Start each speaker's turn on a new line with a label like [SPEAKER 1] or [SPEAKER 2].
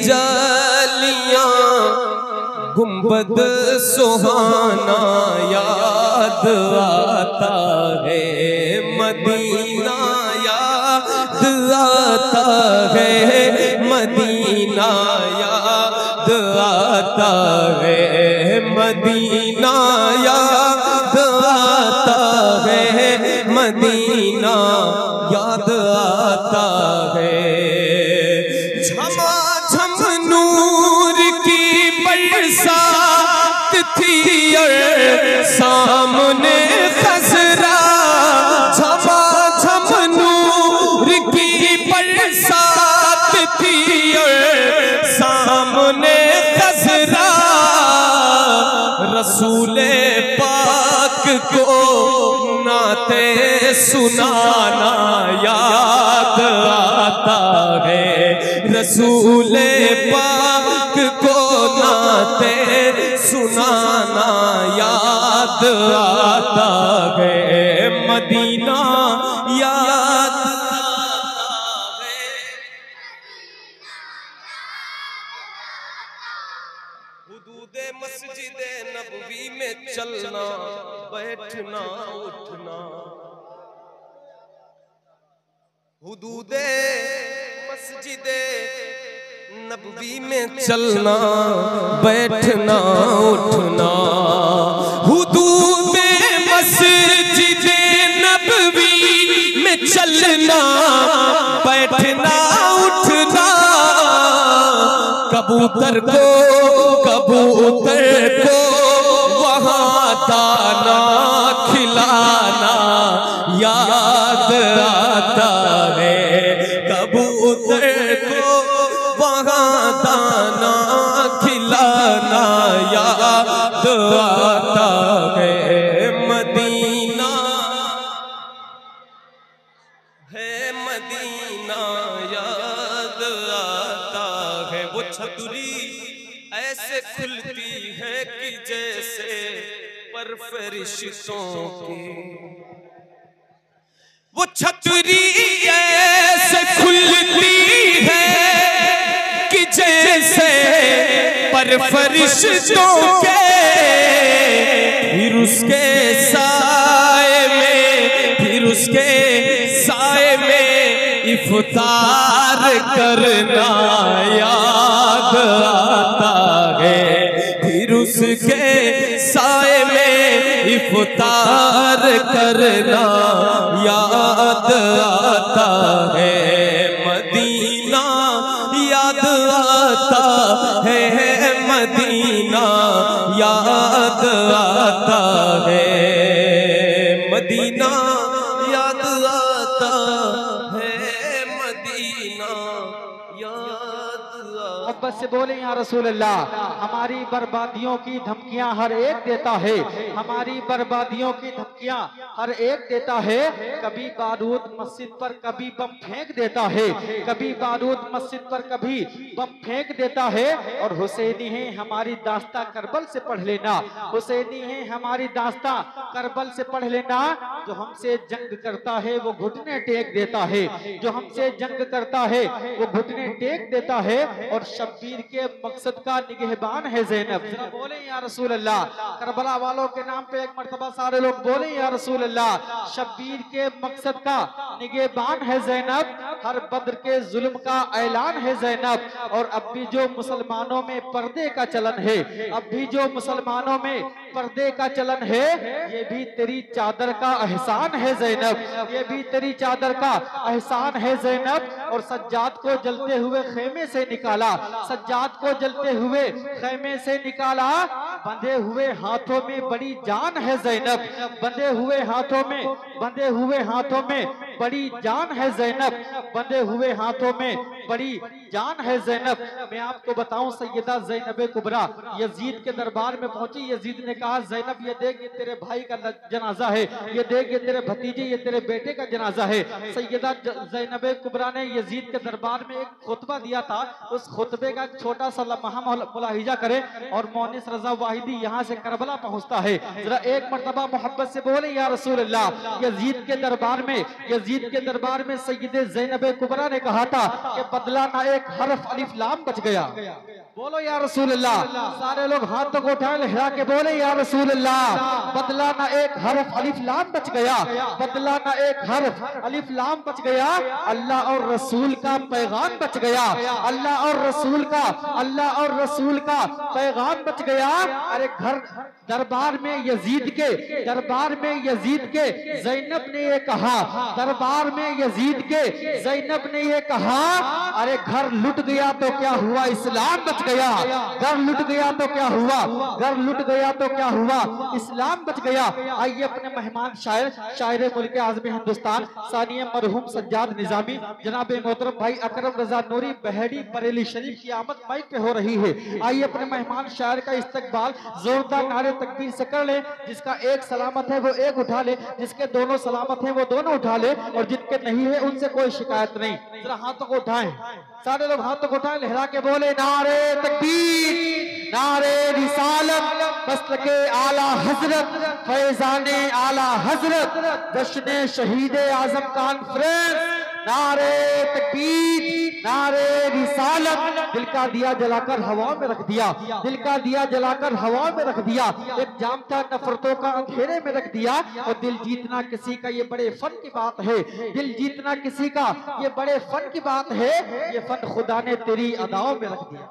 [SPEAKER 1] जालियां गुंबद सुहाना याद आता है, मदीना याद आता है, मदीना याद आता है, मदीना याद आता है, मदीना याद आता है। झमाझम नूर की बरसात थी और सामने खसरा, झमाझम नूर की बरसात थी और सामने खसरा, रसूले पाक को नाते सुनाना याद आता है, रसूले पाक को नाते सुनाना याद आता है, मदीना याद आता है। हुदूदे मस्जिदे नबवी में चलना बैठना उठना, हुदूदे मस्जिदे नबवी में चलना बैठना उठना, हुदूदे मस्जिदे नबवी में चलना बैठना उठना, कबूतर को वहाँ दाना खिलाना याद आता है, कबूतर को वहाँ दाना खिलाना याद आता है, मदीना है, मदीना याद आता है। वो छतरी ऐसे खुलती है कि जैसे पर फरिश्तों की, वो छतरी ऐसे खुलती है कि जैसे पर फरिश्तों के, फिर उसके साए में इफ्तार करना याद आता है, फिर उसके साए में इफ्तार करना याद आता है, मदीना याद आता है, मदीना याद आता है, मदीना याद आता है, मदीना याद।
[SPEAKER 2] मोहब्बत से बोले या रसूल अल्लाह। हमारी बर्बादियों की धमकियां हर एक देता है, हमारी बर्बादियों की धमकियां हर एक देता है, कभी बारूद मस्जिद पर कभी बम फेंक देता है, कभी बारूद मस्जिद पर कभी बम फेंक देता है। और हुसैनी है हमारी दास्ता करबल से पढ़ लेना, हुसैनी है हमारी दास्ता करबल से पढ़ लेना, जो हमसे जंग करता है वो घुटने टेक देता है, जो हमसे जंग करता है वो घुटने टेक देता है। और शब्बीर के मकसद का निगहबान है ज़ैनब। बोले या रसूल अल्लाह। करबला वालों के नाम पे एक मर्तबा सारे लोग बोले या रसूल अल्लाह। शब्बीर के मकसद का निगहबान है ज़ैनब, हर बद्र के जुल्म का ऐलान है ज़ैनब। और अब भी जो मुसलमानों में पर्दे का चलन है, अब भी जो मुसलमानों में पर्दे का चलन है, ये भी तेरी चादर का एहसान है ज़ैनब, ये भी तेरी चादर का एहसान है ज़ैनब। और सज्जाद को जलते हुए खेमे से निकाला, सज्जाद को जलते हुए खेमे से निकाला, बंधे हुए हाथों में बड़ी जान है ज़ैनब, बंधे हुए हाथों में बड़ी जान है ज़ैनब, बंधे हुए हाथों में बड़ी जान है ज़ैनब। मैं आपको बताऊं सैयदा ज़ैनब कुबरा यजीद के दरबार में पहुंची, यजीद ने कहा ज़ैनब ये देख ये तेरे भाई का जनाजा है, ये देख ये तेरे भतीजे ये तेरे बेटे का जनाजा है। सैयदा ज़ैनब कुबरा ने यजीद के दरबार में एक खुतबा दिया था, उस खुतबे का छोटा सा लम्हा मुलाहिजा करें। और मोनिस रजा वाहिदी यहाँ से करबला पहुँचता है, जरा एक मर्तबा मोहब्बत से बोले या रसूल अल्लाह। यजीद के दरबार में यजीद के दरबार में सैयदे ज़ैनब कुबरा ने कहा था कि बदला ना एक हरफ अलिफ लाम बच गया। बोलो या रसूल अल्लाह। सारे लोग हाथों को उठाए लहरा के बोले या रसूल अल्लाह। बदला ना एक हरफ अलिफ लाम बच गया, बदला ना एक हरफ अलिफ लाम बच गया, अल्लाह और रसूल का पैगाम बच गया, अल्लाह और रसूल का, अल्लाह और रसूल का पैगाम बच गया। अरे घर दरबार में यजीद के, दरबार में यजीद के ज़ैनब ने ये कहा, दरबार में यजीद के ज़ैनब ने ये कहा, अरे घर लुट गया तो क्या हुआ, इस्लाम बच गया। घर लुट गया तो क्या हुआ, घर लुट गया तो क्या हुआ, इस्लाम बच गया। आइए अपने मेहमान शायर, शायर मुल्क आज़म हिंदुस्तान सानिए मरहूम सज्जाद निजामी जनाब मोहतरम भाई अकरम रजा नूरी बहेड़ी बरेली शरीफ की आमद माइक पे हो रही है। आइए अपने मेहमान शायर का इस्तकबाल जोरदार नारे तकबीर से कर ले। जिसका एक सलामत है वो एक उठा ले, जिसके दोनों सलामत है वो दोनों उठा ले, और जिनके नहीं है उनसे कोई शिकायत नहीं। जरा हाथों को उठाएं, सारे लोग हाथों को उठाएं, लहरा के बोले नारे तकबीर, नारे रिसालत, मसलके आला हजरत, फैजाने आला हजरत, जश्न शहीद आजम कॉन्फ्रेंस। नारे तकबीर, नारे रिसालत। दिल का दिया जलाकर हवा में रख दिया, दिल का दिया जलाकर हवा में रख दिया, एक जामता नफरतों का अंधेरे में रख दिया। और दिल जीतना किसी का ये बड़े फन की बात है, दिल जीतना किसी का ये बड़े फन की बात है, ये फन खुदा ने तेरी अदाओं में रख दिया।